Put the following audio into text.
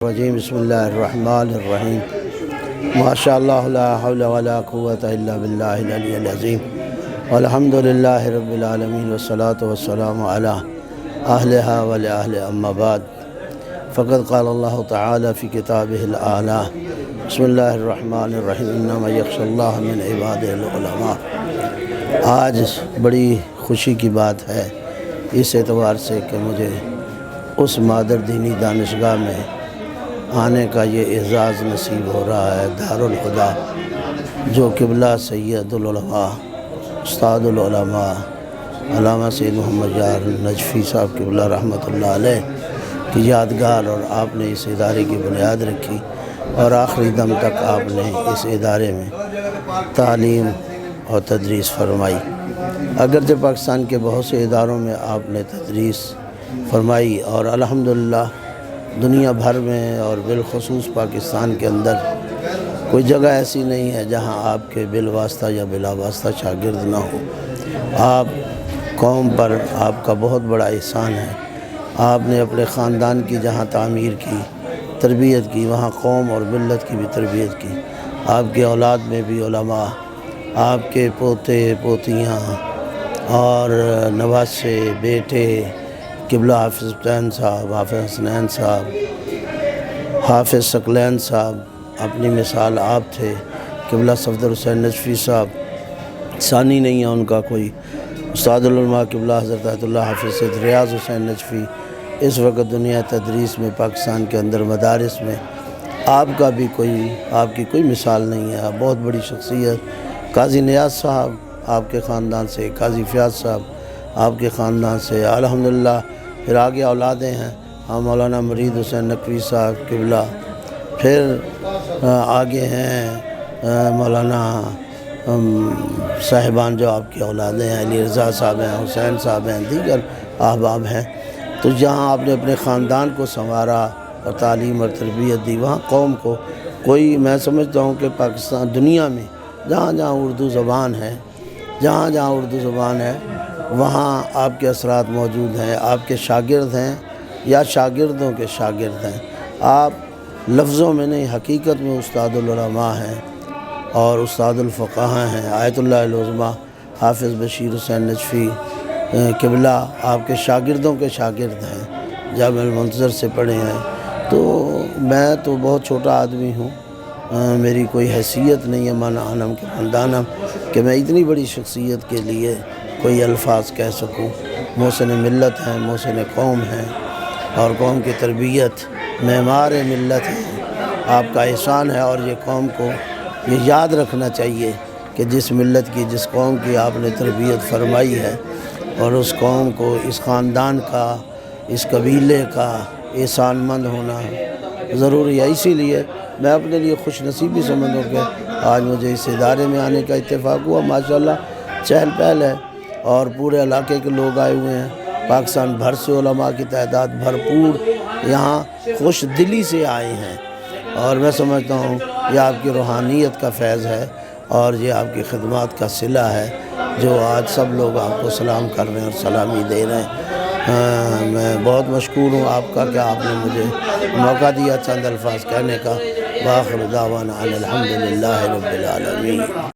الرجیم بسم اللہ الرحمن الرحیم ماشاء اللہ لا حول ولا قوة الا باللہ العلی العظیم الحمد للہ رب العالمین والصلاة والسلام علی اہلہا ولأہل اما بعد فقد قال اللہ تعالی فی کتابہ الاعلی بسم اللہ الرحمن الرحیم انما یخشی اللہ من عبادہ العلماء۔ آج بڑی خوشی کی بات ہے اس اعتبار سے کہ مجھے اس مادر دینی دانشگاہ میں آنے کا یہ اعزاز نصیب ہو رہا ہے، دارالہدیٰ، جو قبلہ سید العلماء استاد العلماء علامہ سید محمد یار نجفی صاحب قبلہ رحمۃ اللہ علیہ کی یادگار، اور آپ نے اس ادارے کی بنیاد رکھی اور آخری دم تک آپ نے اس ادارے میں تعلیم اور تدریس فرمائی۔ اگرچہ پاکستان کے بہت سے اداروں میں آپ نے تدریس فرمائی اور الحمدللہ دنیا بھر میں اور بالخصوص پاکستان کے اندر کوئی جگہ ایسی نہیں ہے جہاں آپ کے بالواسطہ یا بلا واسطہ شاگرد نہ ہو۔ آپ قوم پر آپ کا بہت بڑا احسان ہے۔ آپ نے اپنے خاندان کی جہاں تعمیر کی، تربیت کی، وہاں قوم اور ملت کی بھی تربیت کی۔ آپ کے اولاد میں بھی علماء، آپ کے پوتے پوتیاں اور نواسے بیٹے قبلہ حافظ حسین صاحب، حافظ حسنین صاحب، حافظ ثقلین صاحب، اپنی مثال آپ تھے۔ قبلہ صفدر حسین نجفی صاحب ثانی نہیں ہے ان کا کوئی۔ استاد العلماء قبلہ حضرت آیت اللہ حافظ سید ریاض حسین نجفی اس وقت دنیا تدریس میں پاکستان کے اندر مدارس میں آپ کی کوئی مثال نہیں ہے۔ بہت بڑی شخصیت قاضی نیاز صاحب آپ کے خاندان سے، قاضی فیاض صاحب آپ کے خاندان سے، الحمدللہ۔ پھر آگے اولادیں ہیں، مولانا مرید حسین نقوی صاحب قبلہ، پھر آگے ہیں مولانا صاحبان جو آپ کی اولادیں ہیں، علی رضا صاحب ہیں، حسین صاحب ہیں، دیگر احباب ہیں۔ تو جہاں آپ نے اپنے خاندان کو سنوارا اور تعلیم اور تربیت دی، وہاں قوم کو میں سمجھتا ہوں کہ پاکستان دنیا میں جہاں جہاں اردو زبان ہے وہاں آپ کے اثرات موجود ہیں، آپ کے شاگرد ہیں یا شاگردوں کے شاگرد ہیں۔ آپ لفظوں میں نہیں، حقیقت میں استاد العلماء ہیں اور استاد الفقہاء ہیں۔ آیت اللہ العظمیٰ حافظ بشیر حسین نجفی قبلہ آپ کے شاگردوں کے شاگرد ہیں، جامع المنتظر سے پڑھے ہیں۔ تو میں تو بہت چھوٹا آدمی ہوں، میری کوئی حیثیت نہیں ہے من عالم کے خاندانم کہ میں اتنی بڑی شخصیت کے لیے کوئی الفاظ کہہ سکوں۔ محسن ملت ہیں، محسن قوم ہیں اور قوم کی تربیت معمار ملت ہے۔ آپ کا احسان ہے اور یہ قوم کو یہ یاد رکھنا چاہیے کہ جس ملت کی، جس قوم کی آپ نے تربیت فرمائی ہے اور اس قوم کو، اس خاندان کا، اس قبیلے کا احسان مند ہونا ضروری ہے۔ اسی لیے میں اپنے لیے خوش نصیبی سمجھوں کہ آج مجھے اس ادارے میں آنے کا اتفاق ہوا۔ ماشاءاللہ چہل پہل ہے اور پورے علاقے کے لوگ آئے ہوئے ہیں، پاکستان بھر سے علماء کی تعداد بھرپور یہاں خوش دلی سے آئے ہیں، اور میں سمجھتا ہوں یہ آپ کی روحانیت کا فیض ہے اور یہ آپ کی خدمات کا صلہ ہے جو آج سب لوگ آپ کو سلام کر رہے ہیں اور سلامی دے رہے ہیں۔ میں بہت مشکور ہوں آپ کا کہ آپ نے مجھے موقع دیا چند الفاظ کہنے کا۔ وآخر دعوانا الحمدللہ رب العالمین۔